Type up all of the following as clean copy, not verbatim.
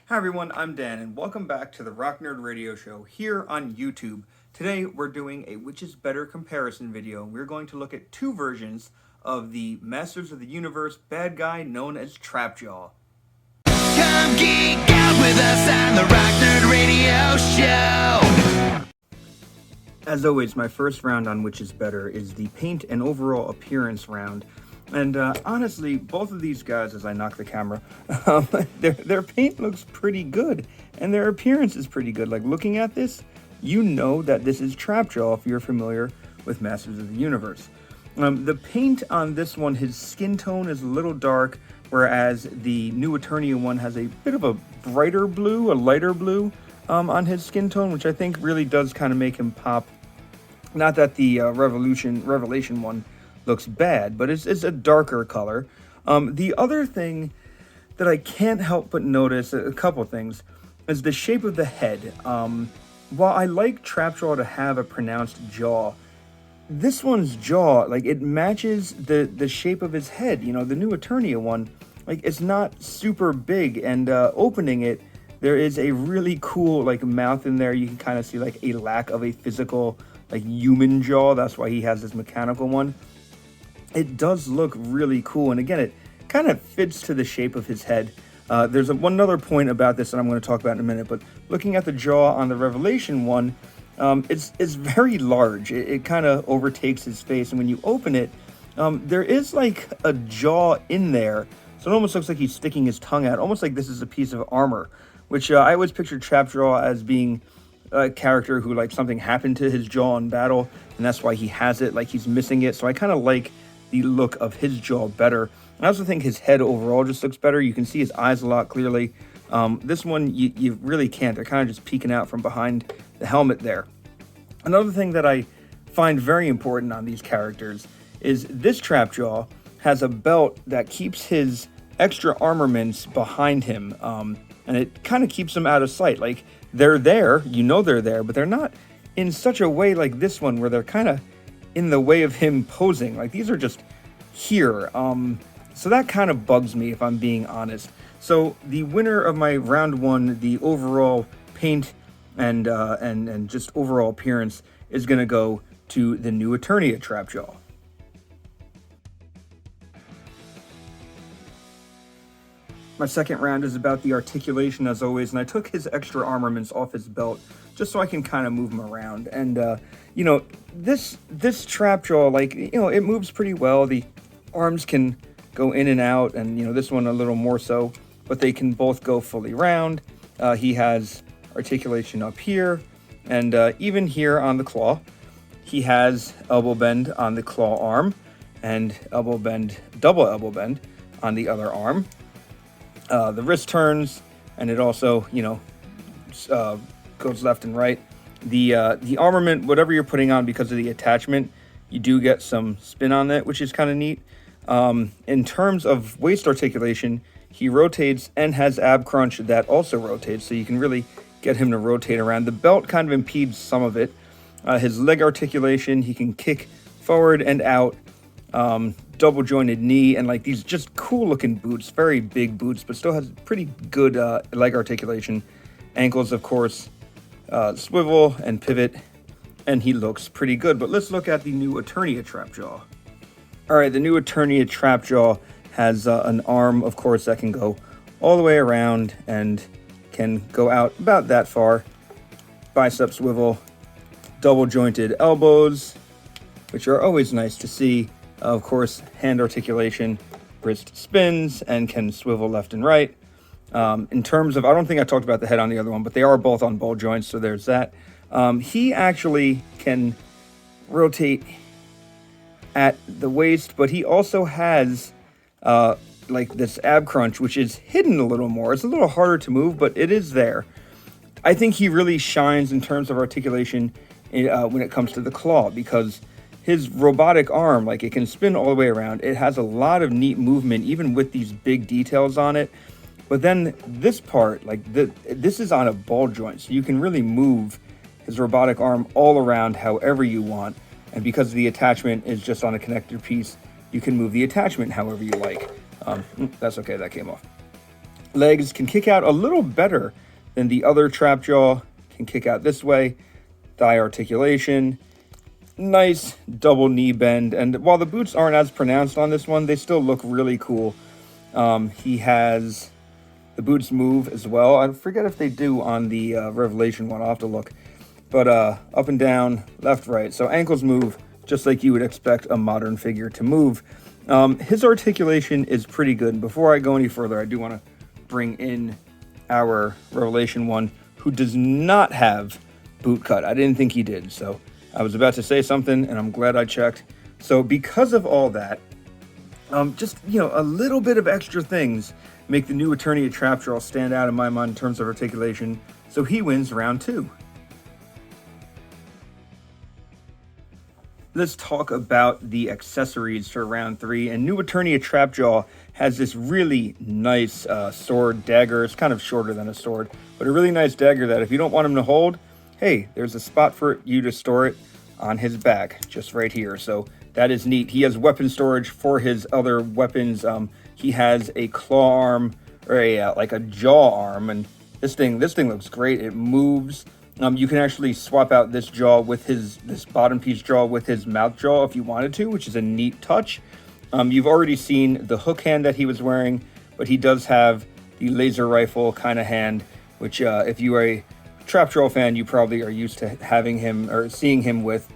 Hi everyone, I'm Dan, and welcome back to the Rock Nerd Radio Show here on YouTube. Today we're doing a which is better comparison video. We're going to look at two versions of the Masters of the Universe bad guy known as Trapjaw. Come geek out with us on the Rock Nerd Radio Show. As always, my first round on which is better is the paint and overall appearance round. And honestly, both of these guys, as I knock the camera, their paint looks pretty good, and their appearance is pretty good. Like, looking at this, you know that this is Trapjaw if you're familiar with Masters of the Universe. The paint on this one, his skin tone is a little dark, whereas the new Eternia one has a bit of a brighter blue, a lighter blue on his skin tone, which I think really does kind of make him pop. Not that the Revelation one looks bad, but it's a darker color. The other thing that I can't help but notice, a couple things, is the shape of the head. While I like Trapjaw to have a pronounced jaw, this one's jaw, like, it matches the shape of his head. You know, the new Eternia one, like, it's not super big, and opening it, there is a really cool, like, mouth in there. You can kind of see, like, a lack of a physical, like, human jaw. That's why he has this mechanical one. It does look really cool, and again, it kind of fits to the shape of his head. There's one other point about this that I'm going to talk about in a minute, but looking at the jaw on the Revelation one, it's very large. It kind of overtakes his face, and when you open it, there is like a jaw in there, so it almost looks like he's sticking his tongue out, almost like this is a piece of armor, which I always pictured Trapjaw as being a character who, like, something happened to his jaw in battle, and that's why he has it, like he's missing it. So I kind of like the look of his jaw better. I also think his head overall just looks better. You can see his eyes a lot clearly. This one, you really can't. They're kind of just peeking out from behind the helmet there. Another thing that I find very important on these characters is this Trapjaw has a belt that keeps his extra armaments behind him, and it kind of keeps them out of sight. Like, they're there, you know they're there, but they're not in such a way like this one where they're kind of in the way of him posing. Like, these are just here. So that kind of bugs me, if I'm being honest. So the winner of my round one, the overall paint and just overall appearance, is going to go to the new Eternia Trapjaw. My second round is about the articulation, as always, and I took his extra armaments off his belt just so I can kind of move him around. And you know, this Trapjaw, like, you know, it moves pretty well. The arms can go in and out, and, you know, this one a little more so, but they can both go fully round. He has articulation up here, and even here on the claw. He has elbow bend on the claw arm, and elbow bend, double elbow bend on the other arm. The wrist turns, and it also, you know, goes left and right. The armament, whatever you're putting on, because of the attachment, you do get some spin on it, which is kind of neat. In terms of waist articulation, he rotates and has ab crunch that also rotates, so you can really get him to rotate around. The belt kind of impedes some of it. His leg articulation, he can kick forward and out, double jointed knee, and like these just cool looking boots, very big boots, but still has pretty good leg articulation. Ankles, of course, swivel and pivot, and he looks pretty good. But let's look at the new Eternia Trapjaw. All right, the new Eternia Trapjaw has an arm, of course, that can go all the way around and can go out about that far. Bicep swivel, double jointed elbows, which are always nice to see. Of course, hand articulation, wrist spins, and can swivel left and right. In terms of, I don't think I talked about the head on the other one, but they are both on ball joints, so there's that. He actually can rotate at the waist, but he also has like this ab crunch, which is hidden a little more. It's a little harder to move, but it is there. I think he really shines in terms of articulation when it comes to the claw, because his robotic arm, like, it can spin all the way around. It has a lot of neat movement, even with these big details on it. But then this part, like, this is on a ball joint, so you can really move his robotic arm all around however you want. And because the attachment is just on a connected piece, you can move the attachment however you like. That's okay, that came off. Legs can kick out a little better than the other Trapjaw. Can kick out this way. Thigh articulation. Nice double knee bend. And while the boots aren't as pronounced on this one, they still look really cool. He has the boots move as well. I forget if they do on the Revelation one. I'll have to look. But up and down, left, right. So ankles move just like you would expect a modern figure to move. His articulation is pretty good. And before I go any further, I do want to bring in our Revelation one, who does not have boot cut. I didn't think he did. So I was about to say something, and I'm glad I checked. So because of all that, just, a little bit of extra things make the new Eternia Trapjaw stand out in my mind in terms of articulation. So he wins round 2. Let's talk about the accessories for round 3. And new Eternia Trapjaw has this really nice sword dagger. It's kind of shorter than a sword, but a really nice dagger that if you don't want him to hold, hey, there's a spot for you to store it on his back, just right here. So that is neat. He has weapon storage for his other weapons. He has a claw arm, or like a jaw arm, and this thing looks great. It moves. You can actually swap out this jaw with this bottom piece jaw with his mouth jaw if you wanted to, which is a neat touch. You've already seen the hook hand that he was wearing, but he does have the laser rifle kind of hand, which if you are a Trapjaw fan, you probably are used to having him or seeing him with.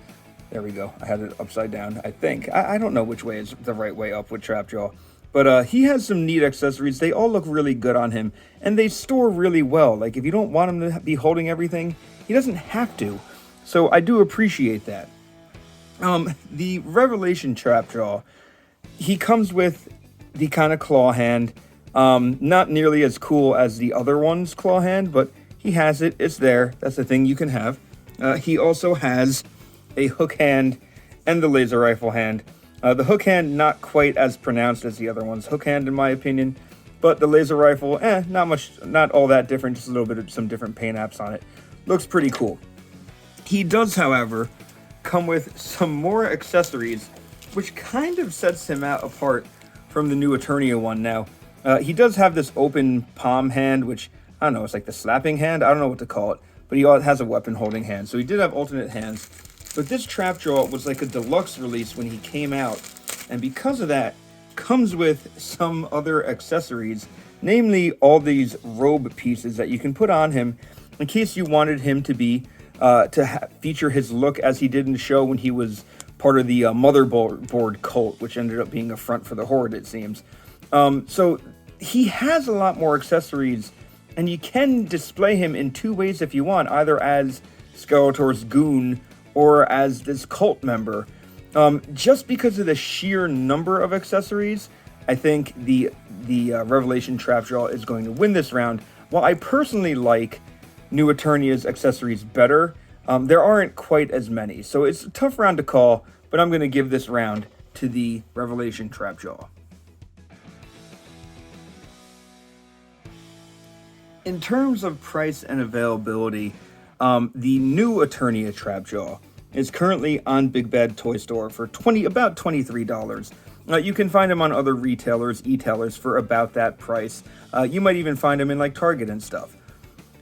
There we go. I had it upside down, I think. I don't know which way is the right way up with Trapjaw. But he has some neat accessories. They all look really good on him, and they store really well. Like, if you don't want him to be holding everything, he doesn't have to. So I do appreciate that. The Revelation Trapjaw, he comes with the kind of claw hand. Not nearly as cool as the other one's claw hand, but he has it. It's there. That's the thing you can have. He also has a hook hand and the laser rifle hand. The hook hand, not quite as pronounced as the other one's hook hand, in my opinion. But the laser rifle, not all that different. Just a little bit of some different paint apps on it. Looks pretty cool. He does, however, come with some more accessories, which kind of sets him out apart from the new Eternia one now. He does have this open palm hand, which, I don't know, it's like the slapping hand. I don't know what to call it. But he has a weapon holding hand. So he did have alternate hands. But this Trapjaw was like a deluxe release when he came out. And because of that, comes with some other accessories. Namely, all these robe pieces that you can put on him in case you wanted him to be, feature his look as he did in the show when he was part of the motherboard cult, which ended up being a front for the Horde, it seems. So he has a lot more accessories, and you can display him in 2 ways if you want, either as Skeletor's goon or as this cult member. Just because of the sheer number of accessories, I think the Revelation Trapjaw is going to win this round. While I personally like New Eternia's accessories better, there aren't quite as many. So it's a tough round to call, but I'm going to give this round to the Revelation Trapjaw. In terms of price and availability, the new Eternia Trapjaw is currently on Big Bad Toy Store for about $23. You can find them on other retailers, e-tailers for about that price. You might even find them in like Target and stuff.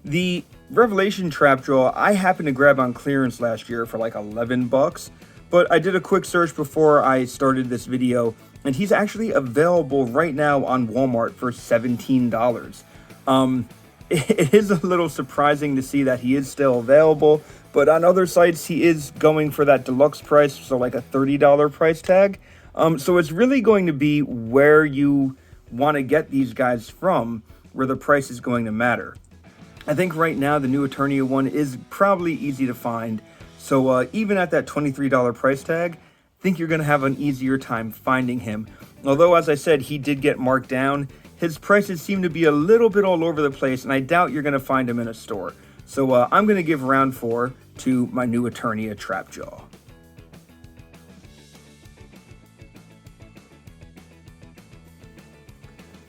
The Revelation Trapjaw I happened to grab on clearance last year for like $11, but I did a quick search before I started this video, and he's actually available right now on Walmart for $17. It is a little surprising to see that he is still available, but on other sites he is going for that deluxe price, so like a $30 price tag. So it's really going to be where you want to get these guys from, where the price is going to matter. I think right now the new Eternia one is probably easy to find, so even at that $23 price tag, I think you're going to have an easier time finding him. Although, as I said, he did get marked down. His prices seem to be a little bit all over the place, and I doubt you're going to find him in a store. So I'm going to give round 4 to my new Eternia Trapjaw.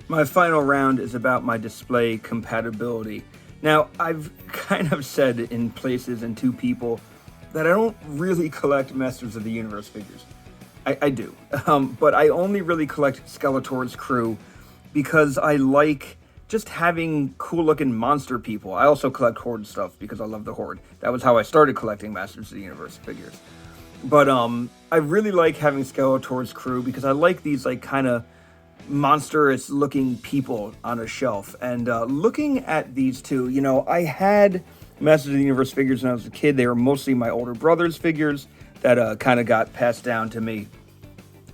My final round is about my display compatibility. Now, I've kind of said in places and to people that I don't really collect Masters of the Universe figures. I do, but I only really collect Skeletor's crew because I like just having cool looking monster people. I also collect Horde stuff because I love the Horde. That was how I started collecting Masters of the Universe figures. But I really like having Skeletor's crew because I like these like kind of monstrous looking people on a shelf. And looking at these two, you know, I had Masters of the Universe figures when I was a kid. They were mostly my older brother's figures that kind of got passed down to me.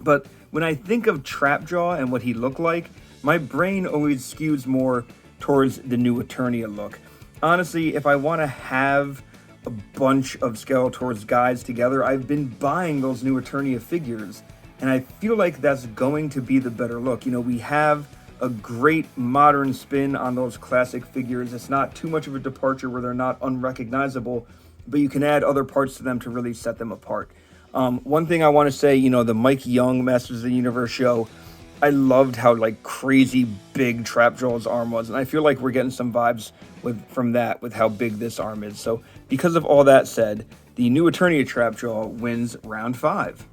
But when I think of Trapjaw and what he looked like, my brain always skews more towards the new Eternia look. Honestly, if I want to have a bunch of Skeletor's guys together, I've been buying those new Eternia figures, and I feel like that's going to be the better look. You know, we have a great modern spin on those classic figures. It's not too much of a departure where they're not unrecognizable, but you can add other parts to them to really set them apart. One thing I want to say, you know, the Mike Young Masters of the Universe show, I loved how like crazy big Trapjaw's arm was, and I feel like we're getting some vibes from that with how big this arm is. So because of all that said, the new Eternia Trapjaw wins round 5.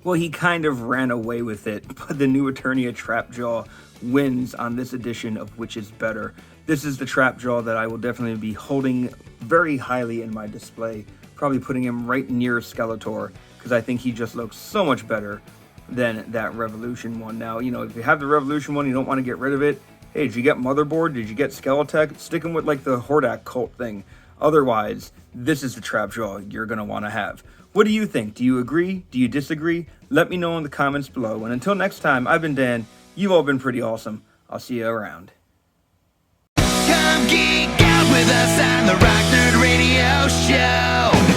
Well, he kind of ran away with it, but the new Eternia Trapjaw wins on this edition of Which is Better. This is the Trapjaw that I will definitely be holding very highly in my display, probably putting him right near Skeletor, because I think he just looks so much better than that Revolution one. Now, you know, if you have the Revolution one, you don't want to get rid of it. Hey, did you get Motherboard? Did you get Skeletech? Stick him with like the Hordak cult thing. Otherwise, this is the Trapjaw you're going to want to have. What do you think? Do you agree? Do you disagree? Let me know in the comments below. And until next time, I've been Dan. You've all been pretty awesome. I'll see you around. Come geek out with us on the Rock Nerd Radio Show.